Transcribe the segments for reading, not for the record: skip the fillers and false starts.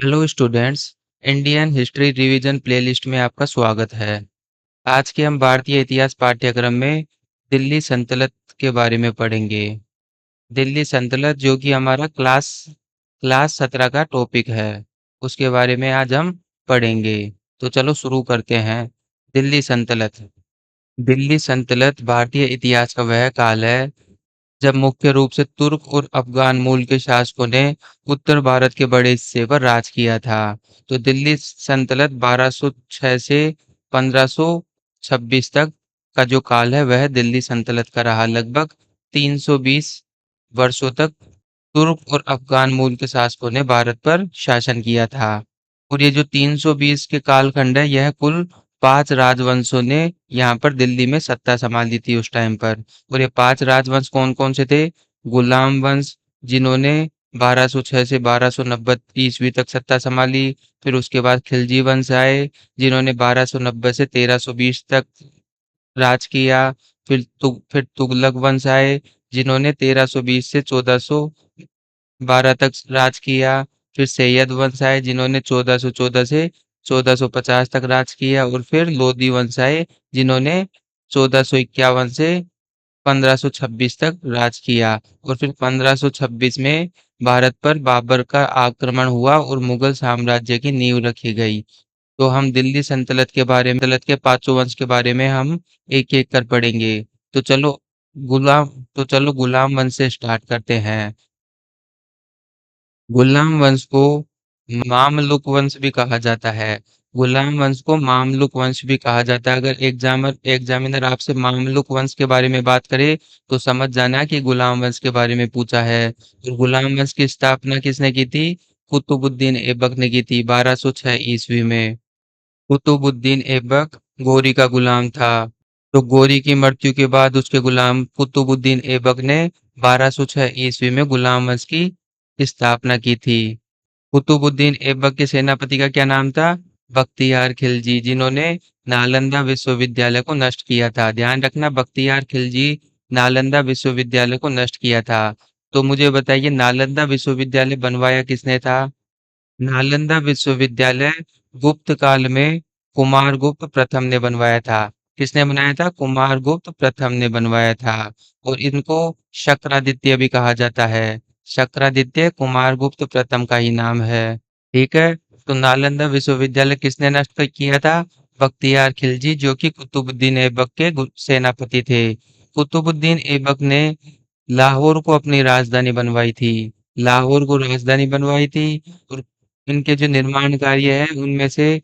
Hello students. Indian history revision playlist में आपका स्वागत है। आज के हम भारतीय इतिहास पाठ्यक्रम में दिल्ली सल्तनत के बारे में पढ़ेंगे। दिल्ली सल्तनत जो कि हमारा क्लास 17 का टॉपिक है, उसके बारे में आज हम पढ़ेंगे। तो चलो शुरू करते हैं। दिल्ली सल्तनत। दिल्ली सल्तनत भारतीय इतिहास का वह काल है जब मुख्य रूप से तुर्क और अफगान मूल के शासकों ने उत्तर भारत के बड़े हिस्से पर राज किया था। तो दिल्ली सल्तनत 1206 से 1526 तक का जो काल है वह दिल्ली सल्तनत का रहा। लगभग 320 वर्षों तक तुर्क और अफगान मूल के शासकों ने भारत पर शासन किया था। और ये जो 320 के कालखंड है, यह कुल 5 राजवंशों ने यहाँ पर दिल्ली में सत्ता संभाली थी उस टाइम पर। और ये 5 राजवंश कौन-कौन से थे? गुलाम वंश, जिन्होंने 1206 से 1290 ईस्वी तक सत्ता संभाली। फिर उसके बाद खिलजी वंश आए, जिन्होंने 1290 से 1320 तक राज किया। फिर तुगलक वंश आए, जिन्होंने 1320 से 1412 तक राज किया। फिर सैयद वंश आए, जिन्होंने 1414 से 1450 तक राज किया। और फिर लोधी वंश आए, जिन्होंने 1451 से 1526 तक राज किया। और फिर 1526 में भारत पर बाबर का आक्रमण हुआ और मुगल साम्राज्य की नींव रखी गई। तो हम दिल्ली सल्तनत के बारे में, सल्तनत के पांचों वंश के बारे में हम एक एक कर पढ़ेंगे। तो चलो गुलाम तो चलो गुलाम वंश से स्टार्ट करते हैं। गुलाम वंश को मामलुक वंश भी कहा जाता है। गुलाम वंश को मामलुक वंश भी कहा जाता है। अगर एग्जामिनर आपसे मामलुक वंश के बारे में बात करे तो समझ जाना कि गुलाम वंश के बारे में पूछा है। और गुलाम वंश की स्थापना किसने की थी? कुतुबुद्दीन ऐबक ने की थी 1206 ईस्वी में। कुतुबुद्दीन ऐबक गोरी का गुलाम था। तो गोरी की मृत्यु के बाद उसके गुलाम कुतुबुद्दीन ऐबक ने 1206 ईस्वी में गुलाम वंश की स्थापना की थी। कुतुबुद्दीन ऐबक के सेनापति का क्या नाम था? बख्तियार खिलजी, जिन्होंने नालंदा विश्वविद्यालय को नष्ट किया था। ध्यान रखना, बख्तियार खिलजी नालंदा विश्वविद्यालय को नष्ट किया था। तो मुझे बताइए, नालंदा विश्वविद्यालय बनवाया किसने था? नालंदा विश्वविद्यालय गुप्त काल में कुमारगुप्त प्रथम ने बनवाया था। किसने बनाया था? कुमारगुप्त प्रथम ने बनवाया था। और इनको शक्रादित्य भी कहा जाता है। शक्रादित्य कुमारगुप्त प्रथम का ही नाम है। ठीक है। तो नालंदा विश्वविद्यालय किसने नष्ट किया था? बख्तियार खिलजी, जो कि कुतुबुद्दीन ऐबक के सेनापति थे। कुतुबुद्दीन ऐबक ने लाहौर को अपनी राजधानी बनवाई थी। लाहौर को राजधानी बनवाई थी। और इनके जो निर्माण कार्य है उनमें से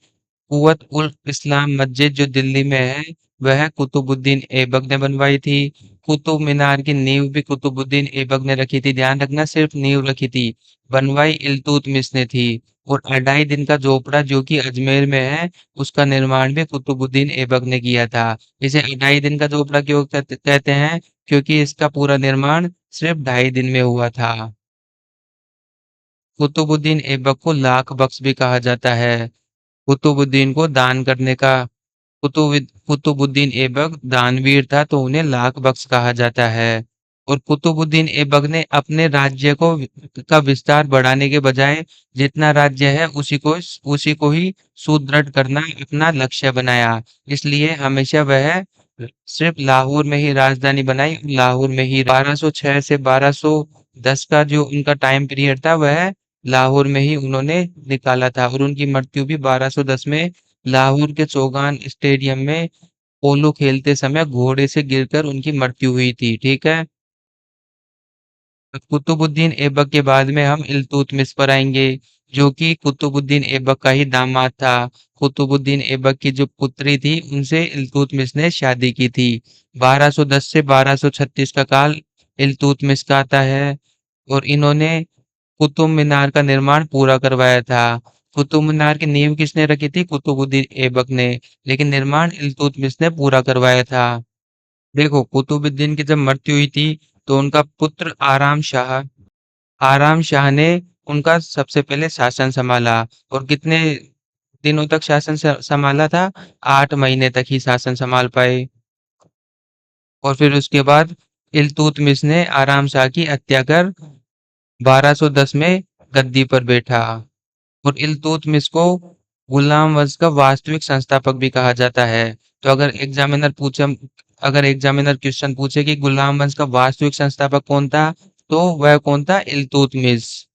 कुवत उल इस्लाम मस्जिद जो दिल्ली में है, वह कुतुबुद्दीन ऐबक ने बनवाई थी। कुतुब मीनार की नींव भी कुतुबुद्दीन ऐबक ने रखी थी। ध्यान रखना, सिर्फ नींव रखी थी, बनवाई इल्तुतमिश ने थी। और अढ़ाई दिन का झोपड़ा जो कि अजमेर में है, उसका निर्माण भी कुतुबुद्दीन ऐबक ने किया था। इसे अढ़ाई दिन का झोपड़ा क्यों कहते हैं? क्योंकि इसका पूरा निर्माण सिर्फ 2.5 दिन में हुआ था। कुतुबुद्दीन ऐबक को लाख बख्श भी कहा जाता है। कुतुबुद्दीन को दान करने का कुतुबुद्दीन ऐबक दानवीर था, तो उन्हें लाख बख्श कहा जाता है। और कुतुबुद्दीन ऐबक ने अपने राज्य का विस्तार बढ़ाने के बजाय जितना राज्य है उसी को ही सुदृढ़ करना अपना लक्ष्य बनाया। इसलिए हमेशा वह सिर्फ लाहौर में ही राजधानी बनाई, लाहौर में ही 1206 से 1210 का जो उनका टाइम पीरियड था, वह लाहौर में ही उन्होंने निकाला था। और उनकी मृत्यु भी 1210 में लाहौर के चौगान स्टेडियम में पोलो खेलते समय घोड़े से गिरकर उनकी मृत्यु हुई थी। ठीक है। कुतुबुद्दीन ऐबक के बाद में हम इल्तुतमिश पर आएंगे, जो कि कुतुबुद्दीन ऐबक का ही दामाद था। कुतुबुद्दीन ऐबक की जो पुत्री थी, उनसे इल्तुतमिश ने शादी की थी। 1210 से 1236 का काल इल्तुतमिश का आता है। और इन्होंने कुतुब मीनार का निर्माण पूरा करवाया था। कुतुब मीनार की नींव किसने रखी थी? कुतुबुद्दीन ऐबक ने। लेकिन निर्माण इल्तुतमिश ने पूरा करवाया था। देखो, कुतुबुद्दीन की जब मृत्यु हुई थी, तो उनका पुत्र आराम शाह ने उनका सबसे पहले शासन संभाला। और कितने दिनों तक शासन संभाला था? 8 महीने तक ही शासन संभाल पाए। और फिर उसके बाद इल्तुतमिश ने आराम शाह की हत्या कर 1210 में गद्दी पर बैठा। और इल्तुतमिश को गुलाम वंश का वास्तविक संस्थापक भी कहा जाता है। तो अगर एग्जामिनर क्वेश्चन पूछे कि गुलाम वंश का वास्तविक संस्थापक कौन था, तो वह कौन था? इल्तुतमिश।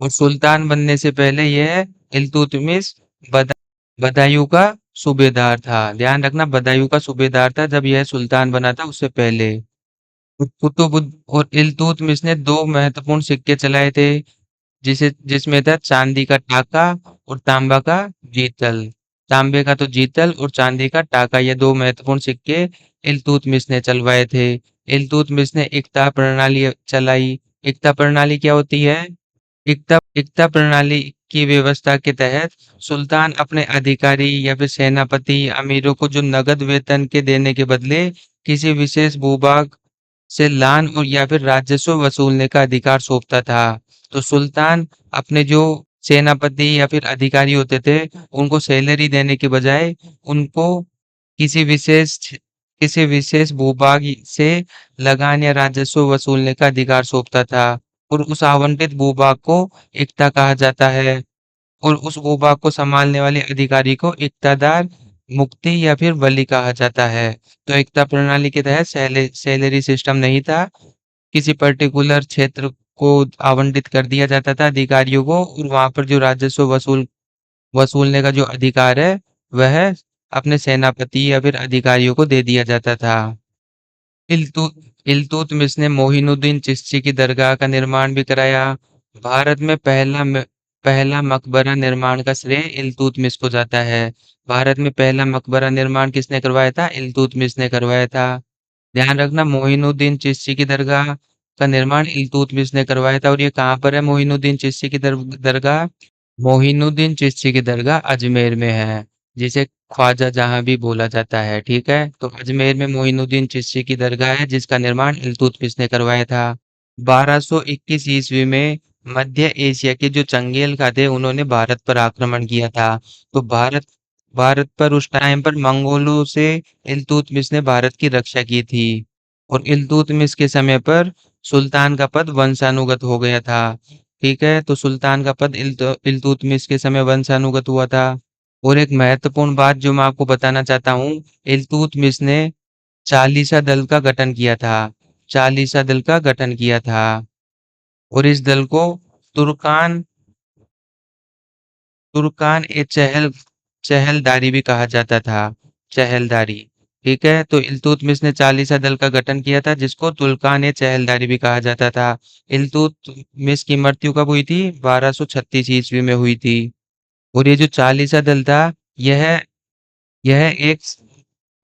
और सुल्तान बनने से पहले यह इल्तुतमिश बदा बदायूं का सूबेदार था। ध्यान रखना, बदायूं का सूबेदार था जब यह सुल्तान बना था, उससे पहले। कुतुबुद और इल्तुतमिश ने दो महत्वपूर्ण सिक्के चलाए थे, जिसमें था चांदी का टाका और तांबा का जीतल। तांबे का तो जीतल और चांदी का टाका, ये दो महत्वपूर्ण सिक्के इल्तुतमिश ने चलवाए थे। इल्तुतमिश ने इक्ता प्रणाली चलाई। इक्ता प्रणाली क्या होती है? इक्ता प्रणाली की व्यवस्था के तहत सुल्तान अपने अधिकारी या फिर सेनापति अमीरों को जो नगद वेतन के देने के बदले किसी विशेष भूभाग से लान और या फिर राजस्व वसूलने का अधिकार सौंपता था। तो सुल्तान अपने जो सेनापति या फिर अधिकारी होते थे, उनको सैलरी देने के बजाय उनको किसी विशेष किसी विशेष भूभाग से लगान या राजस्व वसूलने का अधिकार सौंपता था। और उस आवंटित भूभाग को इक्ता कहा जाता है। और उस भूभाग को संभालने वाले अधिकारी को इक्तादार, मुक्ति या फिर वली कहा जाता है। तो इक्ता प्रणाली के तहत सैलरी सिस्टम नहीं था। किसी पर्टिकुलर क्षेत्र को आवंटित कर दिया जाता था अधिकारियों को, और वहां पर जो राजस्व वसूलने का जो अधिकार है, वह अपने सेनापति या फिर अधिकारियों को दे दिया जाता था। इल्तु इल्तुतमिश ने मोहिनुद्दीन चिश्ती की दरगाह का निर्माण भी कराया। भारत में पहला मकबरा निर्माण का श्रेय इल्तुतमिश को जाता है। भारत में पहला मकबरा निर्माण किसने करवाया था? इल्तुतमिश ने करवाया था। ध्यान रखना, मोहिनुद्दीन चिश्ती की दरगाह का निर्माण इल्तुतमिश ने करवाया था। और ये कहाँ पर है मोहिनुद्दीन चिश्ती की दरगाह? मोहिनुद्दीन चिश्ती की दरगाह अजमेर में है, जिसे ख्वाजा जहां भी बोला जाता है। ठीक है, तो अजमेर में मोइनुद्दीन चिश्ती की दरगाह है, जिसका निर्माण इल्तुतमिश ने करवाया था। 1221 ईस्वी में मध्य एशिया के जो चंगेल खा थे, उन्होंने भारत पर आक्रमण किया था। तो भारत भारत पर उस टाइम पर मंगोलों से इल्तुतमिश ने भारत की रक्षा की थी। और इल्तुतमिश के समय पर सुल्तान का पद वंशानुगत हो गया था। ठीक है, तो सुल्तान का पद इल्तुतमिश के समय वंशानुगत हुआ था। और एक महत्वपूर्ण बात जो मैं आपको बताना चाहता हूँ, इल्तुतमिश ने चालीसा दल का गठन किया था। चालीसा दल का गठन किया था। और इस दल को तुर्कान तुर्कान ए चहलदारी भी कहा जाता था। चहलदारी। ठीक है, तो इल्तुतमिश ने चालीसा दल का गठन किया था, जिसको तुर्कान ए चहलदारी भी कहा जाता था। इल्तुतमिश की मृत्यु कब हुई थी? 1236 ईस्वी में हुई थी। और ये जो चालीसा दल था, यह यह एक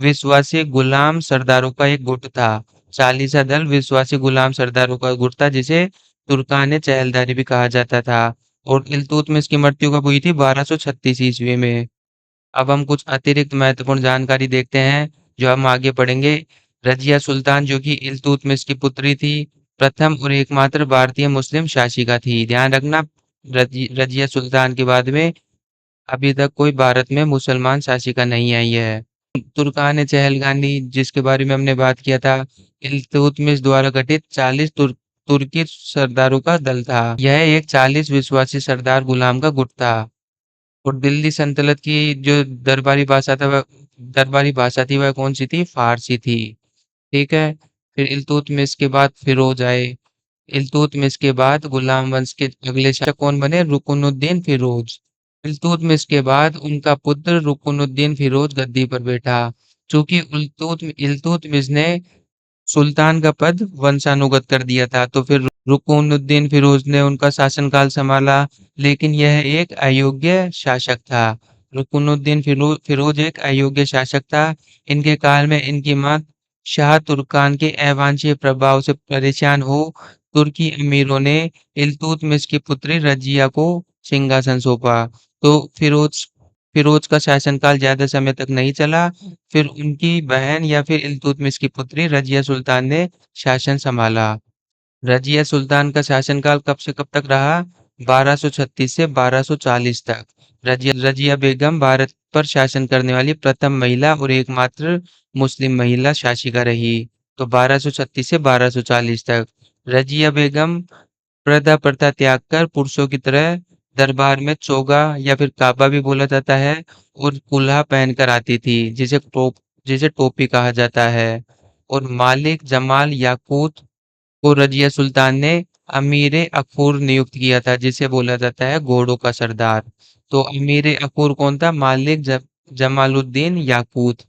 विश्वासी गुलाम सरदारों का एक गुट था। चालीसा दल विश्वासी गुलाम सरदारों का गुट था, जिसे तुर्कान चहलदारी भी कहा जाता था। और इल्तुतमिश की मृत्यु कब हुई थी? 1236 ईस्वी में। अब हम कुछ अतिरिक्त महत्वपूर्ण जानकारी देखते हैं, जो हम आगे पढ़ेंगे। रजिया सुल्तान, जो कि इल्तुतमिश की पुत्री थी, प्रथम और एकमात्र भारतीय मुस्लिम शासिका थी। ध्यान रखना, रजिया सुल्तान के बाद में अभी तक कोई भारत में मुसलमान शासिका नहीं आई है। तुर्कान चहलगानी, जिसके बारे में हमने बात किया था, इल्तुतमिश द्वारा गठित 40 तुर्की सरदारों का दल था। यह एक 40 विश्वासी सरदार गुलाम का गुट था। और दिल्ली सल्तनत की जो दरबारी भाषा थी, वह कौन सी थी? फारसी थी। ठीक है, फिर इल्तुतमिश के बाद फिरोज आए। इल्तुतमिश के बाद गुलाम वंश के अगले शासक कौन बने? रुकनुद्दीन फिरोज। इल्तुतमिश के बाद उनका पुत्र रुकनुद्दीन फिरोज गद्दी पर बैठा। चूंकि इल्तुतमिश ने सुल्तान का पद वंशानुगत कर दिया था, तो फिर रुकनुद्दीन फिरोज ने उनका शासनकाल संभाला। लेकिन यह एक अयोग्य शासक था। रुकनुद्दीन फिरोज एक अयोग्य शासक था। इनके काल में इनकी मां शाह तुर्कान के अवांछनीय प्रभाव से परेशान हो तुर्की अमीरों ने इल्तुतमिश की पुत्री रजिया को सिंहासन सौंपा। तो फिरोज का शासनकाल ज्यादा समय तक नहीं चला। फिर उनकी बहन या फिर इल्तुतमिश की पुत्री रजिया सुल्तान ने शासन संभाला। रजिया सुल्तान का शासनकाल कब से कब तक रहा? 1236 से 1240 तक। रजिया बेगम भारत पर शासन करने वाली प्रथम महिला और एकमात्र मुस्लिम महिला शासिका रही। तो 1236 से 1240 तक रजिया बेगम पर्दा प्रथा त्याग कर पुरुषों की तरह दरबार में चोगा या फिर काबा भी बोला जाता है और कुल्हा पहनकर आती थी, जिसे टोपी कहा जाता है। और मालिक जमाल याकूत को रजिया सुल्तान ने अमीर अखूर नियुक्त किया था, जिसे बोला जाता है घोड़ों का सरदार। तो अमीर अखूर कौन था? मालिक जमालुद्दीन याकूत।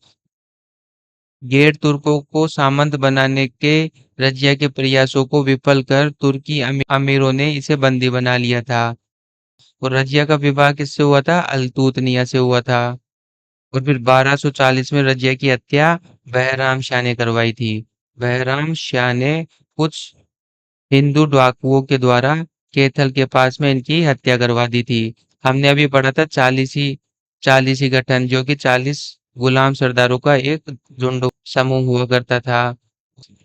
गैर तुर्कों को सामंत बनाने के रजिया के प्रयासों को विफल कर तुर्की अमीरों ने इसे बंदी बना लिया था। और रजिया का विवाह किससे हुआ था? अल्तुतनिया से हुआ था। और फिर 1240 में रजिया की हत्या बहराम शाह ने करवाई थी। बहराम शाह ने कुछ हिंदू डाकुओं के द्वारा कैथल के पास में इनकी हत्या करवा दी थी। हमने अभी पढ़ा था चालीसी गठन, जो कि 40 गुलाम सरदारों का एक झुंड समूह हुआ करता था,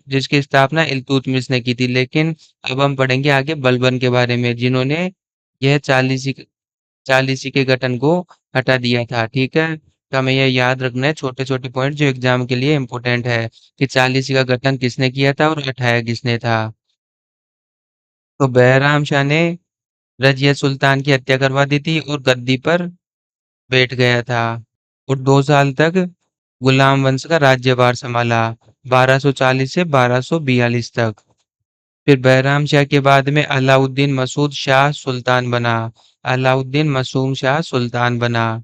जिसकी स्थापना इल्तुतमिश ने की थी। लेकिन अब हम पढ़ेंगे आगे बलबन के बारे में, जिन्होंने यह चालीसी के गठन को हटा दिया था। ठीक है, तो हमें यह याद रखना है, छोटे छोटे पॉइंट जो एग्जाम के लिए इम्पोर्टेंट है, कि चालीसी का गठन किसने किया था और हटाया किसने था। तो बहराम शाह ने रजिया सुल्तान की हत्या करवा दी थी और गद्दी पर बैठ गया था। और 2 साल तक गुलाम वंश का राज्यभार संभाला, 1240 से 1242 तक। फिर बहराम शाह के बाद में अलाउद्दीन मसूद शाह सुल्तान बना। अलाउद्दीन मसूद शाह सुल्तान बना।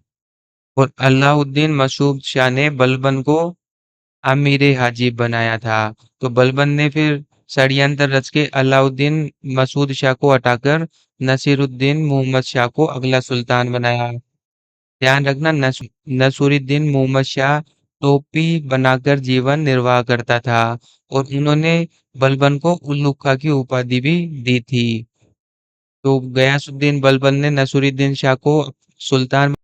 और अलाउद्दीन मसूद शाह ने बलबन को अमीर हाजिब बनाया था। तो बलबन ने फिर षड्यंत्र रच के अलाउद्दीन मसूद शाह को हटाकर नसीरुद्दीन मोहम्मद शाह को अगला सुल्तान बनाया। ध्यान रखना, नसूरुद्दीन मोहम्मद शाह टोपी बनाकर जीवन निर्वाह करता था और उन्होंने बलबन को उल्लू खां की उपाधि भी दी थी। तो गयासुद्दीन बलबन ने नसूरुद्दीन शाह को सुल्तान,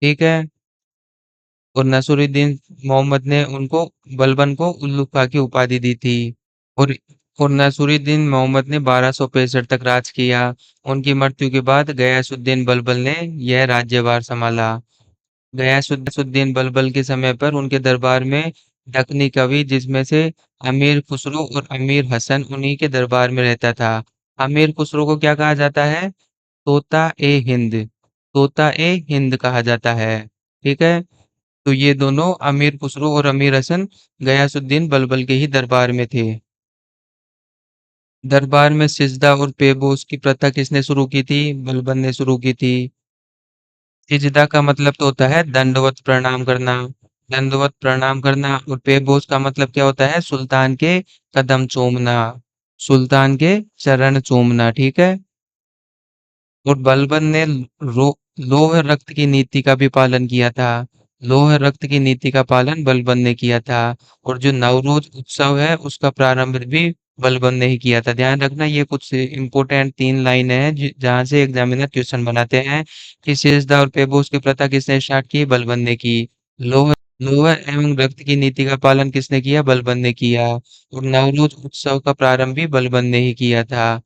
ठीक है, और नसूरुद्दीन मोहम्मद ने उनको बलबन को उल्लू खां की उपाधि दी थी। और और नसूरुद्दीन मोहम्मद ने 1265 तक राज किया। उनकी मृत्यु के बाद गयासुद्दीन बलबल ने यह राज्यभार संभाला। गयासुद्दीन बलबल के समय पर उनके दरबार में दक्कनी कवि, जिसमें से अमीर खुसरो और अमीर हसन उन्हीं के दरबार में रहता था। अमीर खुसरो को क्या कहा जाता है? तोता ए हिंद। तोता ए हिंद कहा जाता है। ठीक है, तो ये दोनों अमीर खुसरो और अमीर हसन गयासुद्दीन बलबल के ही दरबार में थे। दरबार में सिजदा और पेबोस की प्रथा किसने शुरू की थी? बलबन ने शुरू की थी। सिजदा का मतलब तो होता है दंडवत प्रणाम करना। दंडवत प्रणाम करना। और पेबोस का मतलब क्या होता है? सुल्तान के कदम चूमना। सुल्तान के चरण चूमना। ठीक है। और बलबन ने लौह रक्त की नीति का भी पालन किया था। लौह रक्त की नीति का पालन बलबन ने किया था। और जो नवरोज उत्सव है उसका प्रारंभ भी बलबन ने ही किया था। ध्यान रखना, ये कुछ इंपॉर्टेंट 3 लाइनें हैं जहाँ से एग्जामिनर क्वेश्चन बनाते हैं, कि सिजदा और पेबोस की प्रथा किसने स्टार्ट की? बलबन ने की। लौह लौह एवं रक्त की नीति का पालन किसने किया? बलबन ने किया। और नवरोज उत्सव का प्रारंभ भी बलबन ने ही किया था।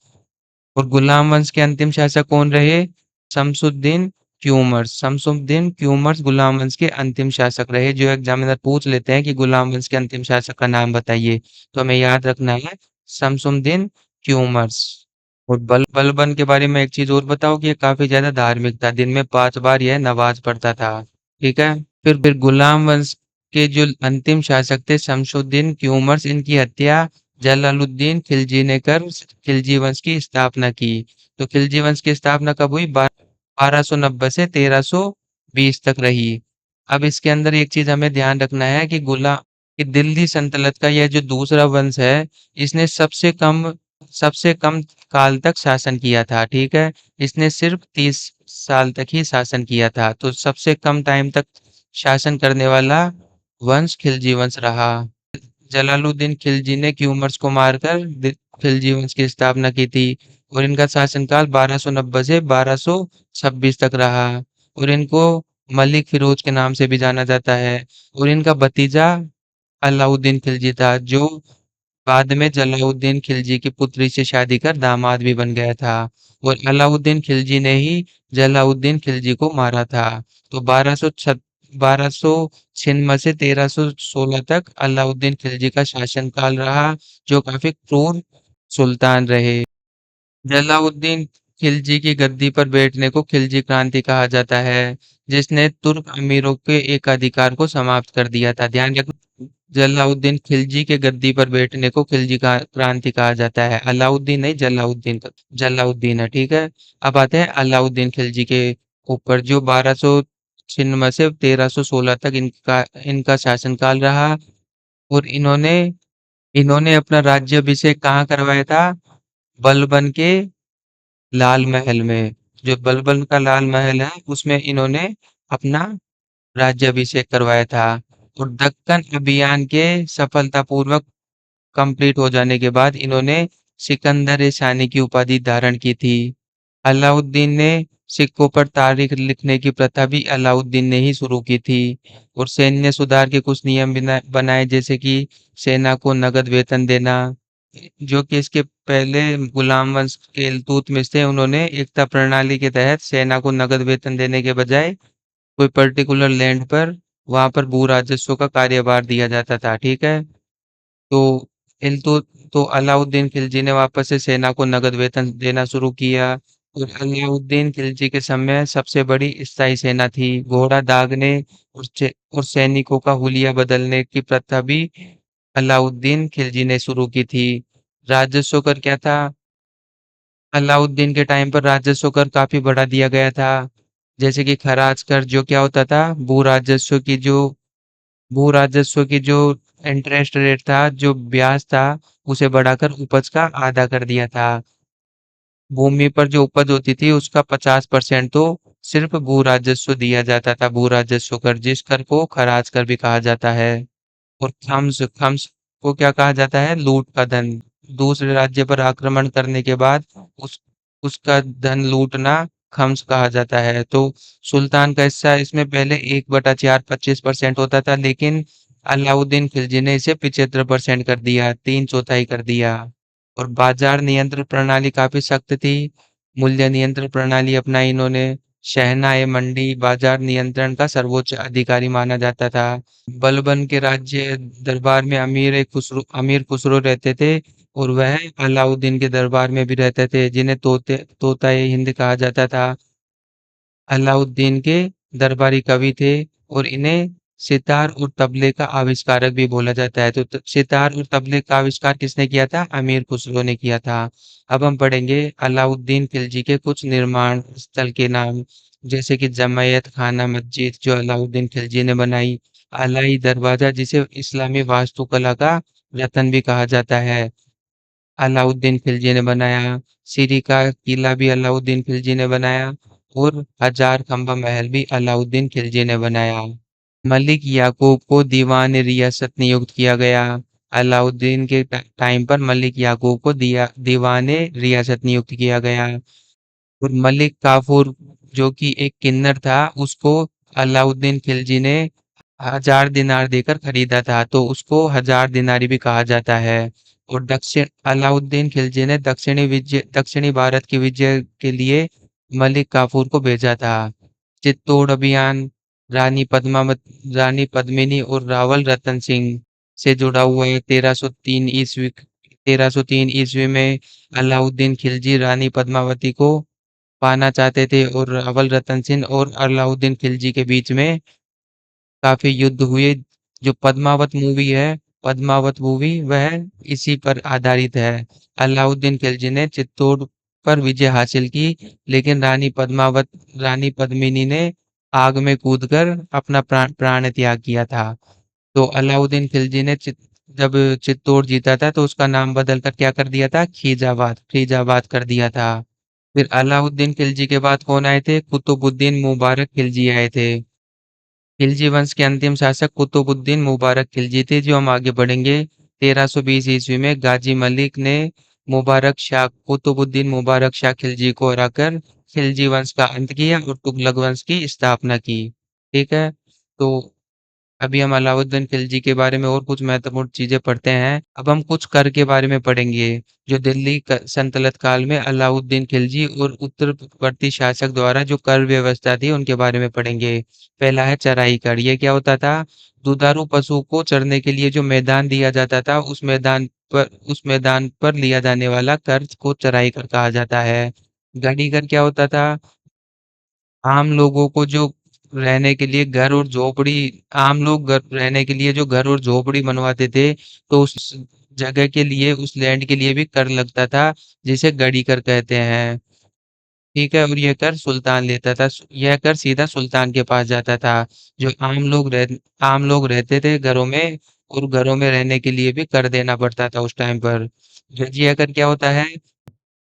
और गुलाम वंश के अंतिम शासक कौन रहे? शमसुद्दीन क्यूमर्स। शमसुद्दीन क्यूमर्स गुलाम वंश के अंतिम शासक रहे। जो एग्जामिनर पूछ लेते हैं कि गुलाम वंश के अंतिम शासक का नाम बताइए, तो हमें याद रखना है शमसुद्दीन क्यूमर्स। और बलबन के बारे में एक चीज और बताओ, कि ये काफी ज्यादा धार्मिक था, दिन में 5 बार यह नमाज पढ़ता था। ठीक है। फिर गुलाम वंश के जो अंतिम शासक थे शमसुद्दीन क्यूमर्स, इनकी हत्या जलालुद्दीन खिलजी ने कर खिलजी वंश की स्थापना की। तो खिलजी वंश की स्थापना कब हुई? 1290 से 1320 तक रही। अब इसके अंदर एक चीज हमें ध्यान रखना है, कि दिल्ली सल्तनत का यह जो दूसरा वंश है, इसने सबसे कम काल तक शासन किया था। ठीक है, इसने सिर्फ 30 साल तक ही शासन किया था। तो सबसे कम टाइम तक शासन करने वाला वंश खिलजी वंश रहा। जलालुद्दीन खिलजी ने क्यूमर्स को मारकर खिलजी वंश की स्थापना की थी। और इनका शासनकाल 1290 से 1226 तक रहा। और इनको मलिक फिरोज के नाम से भी जाना जाता है। और इनका भतीजा अलाउद्दीन खिलजी था, जो बाद में जलालुद्दीन खिलजी की पुत्री से शादी कर दामाद भी बन गया था। और अलाउद्दीन खिलजी ने ही जलालुद्दीन खिलजी को मारा था। तो 1296 से 1316 तक अलाउद्दीन खिलजी का शासनकाल रहा, जो काफी क्रूर सुल्तान रहे। जलालुद्दीन खिलजी की गद्दी पर बैठने को खिलजी क्रांति कहा जाता है, जिसने तुर्क अमीरों के एकाधिकार को समाप्त कर दिया था। ध्यान रखना, जलाउद्दीन खिलजी के गद्दी पर बैठने को खिलजी का क्रांति कहा जाता है। अलाउद्दीन नहीं, जलाउद्दीन का जलाउद्दीन है, ठीक है। अब आते हैं अलाउद्दीन खिलजी के ऊपर, जो 1296 से 1316 तक इनका इनका शासनकाल रहा। और इन्होंने इन्होंने अपना राज्याभिषेक कहाँ करवाया था? बलबन के लाल महल में। जो बलबन का लाल महल है, उसमें इन्होंने अपना राज्याभिषेक करवाया था। और दक्कन अभियान के सफलतापूर्वक कंप्लीट हो जाने के बाद इन्होंने सिकंदर शानी की उपाधि धारण की थी। अलाउद्दीन ने सिक्कों पर तारीख लिखने की प्रथा भी अलाउद्दीन ने ही शुरू की थी। और सैन्य सुधार के कुछ नियम बनाए, जैसे कि सेना को नगद वेतन देना, जो कि इसके पहले गुलाम वंश के इल्तुतमिश थे। उन्होंने एकता प्रणाली के तहत सेना को नगद वेतन देने के बजाय कोई पर्टिकुलर लैंड पर वहां पर भू राजस्व का कार्यभार दिया जाता था, ठीक है। तो इल्तु तो अलाउद्दीन खिलजी ने वापस से सेना को नगद वेतन देना शुरू किया। और अलाउद्दीन खिलजी के समय सबसे बड़ी स्थायी सेना थी। घोड़ा दागने और सैनिकों का हुलिया बदलने की प्रथा भी अलाउद्दीन खिलजी ने शुरू की थी। राजस्व कर क्या था? अलाउद्दीन के टाइम पर राजस्व कर काफी बढ़ा दिया गया था। जैसे कि खराज कर, जो क्या होता था, भू राजस्व की जो इंटरेस्ट रेट था, जो ब्याज था, उसे बढ़ाकर उपज का आधा कर दिया था। भूमि पर जो उपज होती थी उसका 50% तो सिर्फ भू राजस्व दिया जाता था, भू राजस्व कर, जिस कर को खराज कर भी कहा जाता है। और खम्स खम्स को क्या कहा जाता है? लूट का धन। दूसरे राज्य पर आक्रमण करने के बाद उस उसका धन लूटना खम्स कहा जाता है। तो सुल्तान का हिस्सा इसमें पहले 1/4 25% होता था, लेकिन अलाउद्दीन खिलजी ने इसे 75% कर दिया, 3/4 कर दिया। और बाजार नियंत्रण प्रणाली काफी सख्त थी। मूल्य नियंत्रण प्रणाली अपनाई इन्होंने। शहनाई मंडी बाजार नियंत्रण का सर्वोच्च अधिकारी माना जाता था। बलबन के राज्य दरबार में अमीर खुसरो रहते थे। और वह अलाउद्दीन के दरबार में भी रहते थे, जिन्हें तोताए हिंद कहा जाता था। अलाउद्दीन के दरबारी कवि थे। और इन्हें सितार और तबले का आविष्कारक भी बोला जाता है। तो सितार और तबले का आविष्कार किसने किया था? अमीर खुसरो ने किया था। अब हम पढ़ेंगे अलाउद्दीन खिलजी के कुछ निर्माण स्थल के नाम, जैसे कि जमायत खाना मस्जिद, जो अलाउद्दीन खिलजी ने बनाई। अलाई दरवाजा, जिसे इस्लामी वास्तुकला का रतन भी कहा जाता है, अलाउद्दीन खिलजी ने बनाया। सिरी का किला भी अलाउद्दीन खिलजी ने बनाया। और हजार खंबा महल भी अलाउद्दीन खिलजी ने बनाया। मलिक याकूब को दीवान रियासत नियुक्त किया गया। अलाउद्दीन के टाइम पर मलिक याकूब को दीवान रियासत नियुक्त किया गया। और मलिक काफूर, जो कि एक किन्नर था, उसको अलाउद्दीन खिलजी ने 1000 दिनार देकर खरीदा था, तो उसको 1000 दिनारी भी कहा जाता है। और दक्षिण अलाउद्दीन खिलजी ने दक्षिणी भारत की विजय के लिए मलिक काफूर को भेजा था। चित्तौड़ अभियान, रानी पद्मावत रानी पद्मिनी और रावल रतन सिंह से जुड़ा हुआ है। 1303 ईस्वी में अलाउद्दीन खिलजी रानी पद्मावती को पाना चाहते थे। और रावल रतन सिंह और अलाउद्दीन खिलजी के बीच में काफी युद्ध हुए। जो पद्मावत मूवी वह इसी पर आधारित है। अलाउद्दीन खिलजी ने चित्तौड़ पर विजय हासिल की, लेकिन रानी पद्मिनी ने आग में कूदकर अपना प्राण त्याग किया था। तो अलाउद्दीन खिलजी ने जब चित्तौड़ जीता था, तो उसका नाम बदलकर क्या कर दिया था? खीजाबाद कर दिया था। फिर अलाउद्दीन खिलजी के बाद कौन आए थे? कुतुबुद्दीन मुबारक खिलजी आए थे। खिलजी वंश के अंतिम शासक कुतुबुद्दीन मुबारक खिलजी थे, जो हम आगे बढ़ेंगे। 1320 ईस्वी में गाजी मलिक ने कुतुबुद्दीन मुबारक शाह खिलजी को हराकर खिलजी वंश का अंत किया और तुगलक वंश की स्थापना की। ठीक है। तो अभी हम अलाउद्दीन खिलजी के बारे में और कुछ महत्वपूर्ण चीजें पढ़ते हैं। अब हम कुछ कर के बारे में पढ़ेंगे, जो दिल्ली सल्तनत काल में अलाउद्दीन खिलजी और उत्तरवर्ती शासक द्वारा जो कर व्यवस्था थी, उनके बारे में पढ़ेंगे। पहला है चराई कर। ये क्या होता था? दुधारू पशु को चरने के लिए जो मैदान दिया जाता था, उस मैदान पर लिया जाने वाला कर को चराई कर कहा जाता है। गढ़ीकर क्या होता था? आम लोगों को जो रहने के लिए घर और झोपड़ी आम लोग रहने के लिए जो घर और झोपड़ी बनवाते थे, तो उस जगह के लिए, उस लैंड के लिए भी कर लगता था, जिसे गढ़ी कर कहते हैं। ठीक है, और यह कर सुल्तान लेता था। यह कर सीधा सुल्तान के पास जाता था। जो आम लोग रहते थे घरों में, और घरों में रहने के लिए भी कर देना पड़ता था उस टाइम पर। जजिया कर क्या होता है?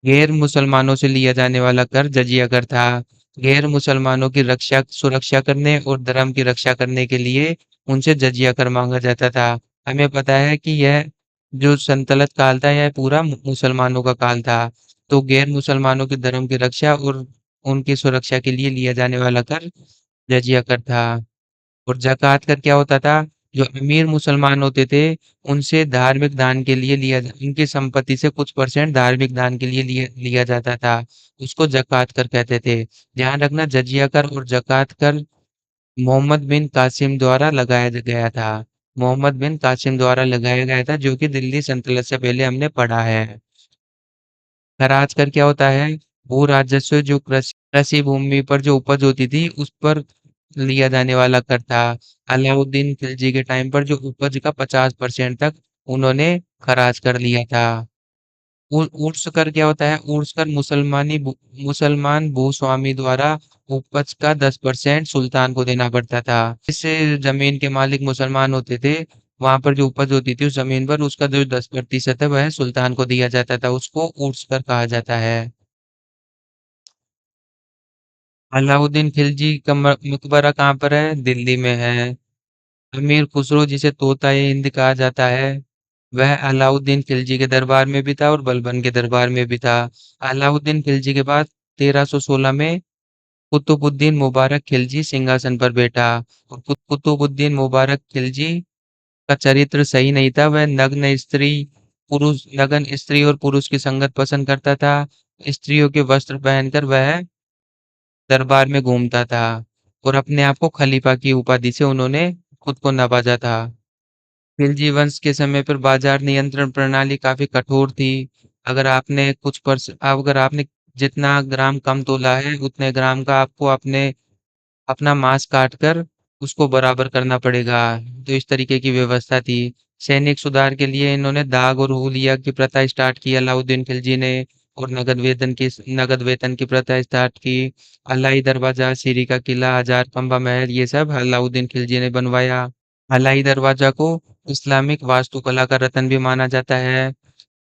गैर मुसलमानों से लिया जाने वाला कर जजिया कर था। गैर मुसलमानों की रक्षा सुरक्षा करने और धर्म की रक्षा करने के लिए उनसे जजिया कर मांगा जाता था। हमें पता है कि यह जो सल्तनत काल था, यह पूरा मुसलमानों का काल था। तो गैर मुसलमानों के धर्म की रक्षा और उनकी सुरक्षा के लिए लिया जाने वाला कर जजिया कर था। और ज़कात का क्या होता था? जो अमीर मुसलमान होते थे, उनसे धार्मिक दान के लिए उनकी संपत्ति से कुछ परसेंट धार्मिक दान के लिए लिया जाता था। उसको ज़कात कर कहते थे। ध्यान रखना, जजिया कर और ज़कात कर मोहम्मद बिन कासिम द्वारा लगाया गया था। मोहम्मद बिन कासिम द्वारा लगाया गया था, जो कि दिल्ली सल्तनत से पहले हमने पढ़ा है। खराज कर क्या होता है? भू राजस्व, जो कृषि भूमि पर जो उपज होती थी, उस पर लिया जाने वाला कर था। अलाउद्दीन खिलजी के टाइम पर जो उपज का 50% तक उन्होंने खराज कर लिया था। उर्स कर क्या होता है? उर्स कर मुसलमान भूस्वामी द्वारा उपज का 10% सुल्तान को देना पड़ता था। इस जमीन के मालिक मुसलमान होते थे, वहां पर जो उपज होती थी उस जमीन पर, उसका जो 10% है वह सुल्तान को दिया जाता था। उसको उर्स कर कहा जाता है। अलाउद्दीन खिलजी का मकबरा कहाँ पर है? दिल्ली में है। अमीर खुसरो, जिसे तोता ए हिंद कहा जाता है, वह अलाउद्दीन खिलजी के दरबार में भी था और बलबन के दरबार में भी था। अलाउद्दीन खिलजी के बाद 1316 में कुतुबुद्दीन मुबारक खिलजी सिंहासन पर बैठा। और कुतुबुद्दीन मुबारक खिलजी का चरित्र सही नहीं था। वह नग्न स्त्री और पुरुष की संगत पसंद करता था। स्त्रियों के वस्त्र पहनकर वह दरबार में घूमता था, और अपने आप को खलीफा की उपाधि से उन्होंने खुद को नवाजा था। खिलजी वंश के समय पर बाजार नियंत्रण प्रणाली काफी कठोर थी। अगर आपने जितना ग्राम कम तोला है, उतने ग्राम का आपको अपने अपना मांस काट कर उसको बराबर करना पड़ेगा। तो इस तरीके की व्यवस्था थी। सैनिक सुधार के लिए इन्होंने दाग और हुलिया की प्रथा स्टार्ट की, अलाउद्दीन खिलजी ने। और नगद वेतन की प्रथा स्टार्ट की। अलाई दरवाजा, सीरी का किला, हजार खंबा महल, ये सब अलाउद्दीन खिलजी ने बनवाया। अलाई दरवाजा को इस्लामिक वास्तुकला का रत्न भी माना जाता है।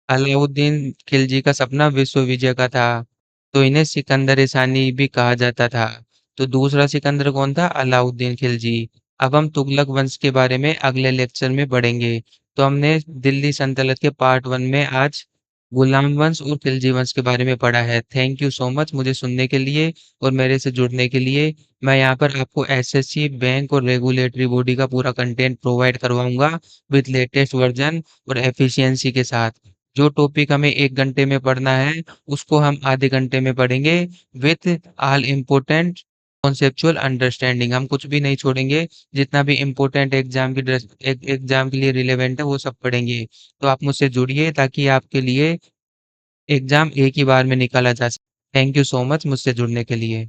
अलाउद्दीन खिलजी का सपना विश्व विजय का था, तो इन्हें सिकंदर सानी भी कहा जाता था। तो दूसरा सिकंदर कौन था? अलाउद्दीन खिलजी। अब हम तुगलक वंश के बारे में अगले लेक्चर में पढ़ेंगे। तो हमने दिल्ली सल्तनत के पार्ट 1 में आज गुलाम वंश और खिलजी वंश के बारे में पढ़ा है। थैंक यू सो मच मुझे सुनने के लिए और मेरे से जुड़ने के लिए। मैं यहाँ पर आपको एसएससी, बैंक और रेगुलेटरी बॉडी का पूरा कंटेंट प्रोवाइड करवाऊंगा, विद लेटेस्ट वर्जन और एफिशिएंसी के साथ। जो टॉपिक हमें 1 घंटे में पढ़ना है, उसको हम आधे घंटे में पढ़ेंगे, with all important conceptual understanding. हम कुछ भी नहीं छोड़ेंगे। जितना भी इम्पोर्टेंट एग्जाम के लिए रिलेवेंट है, वो सब पढ़ेंगे। तो आप मुझसे जुड़िए, ताकि आपके लिए एग्जाम एक ही बार में निकाला जा सके। थैंक यू सो मच मुझसे जुड़ने के लिए।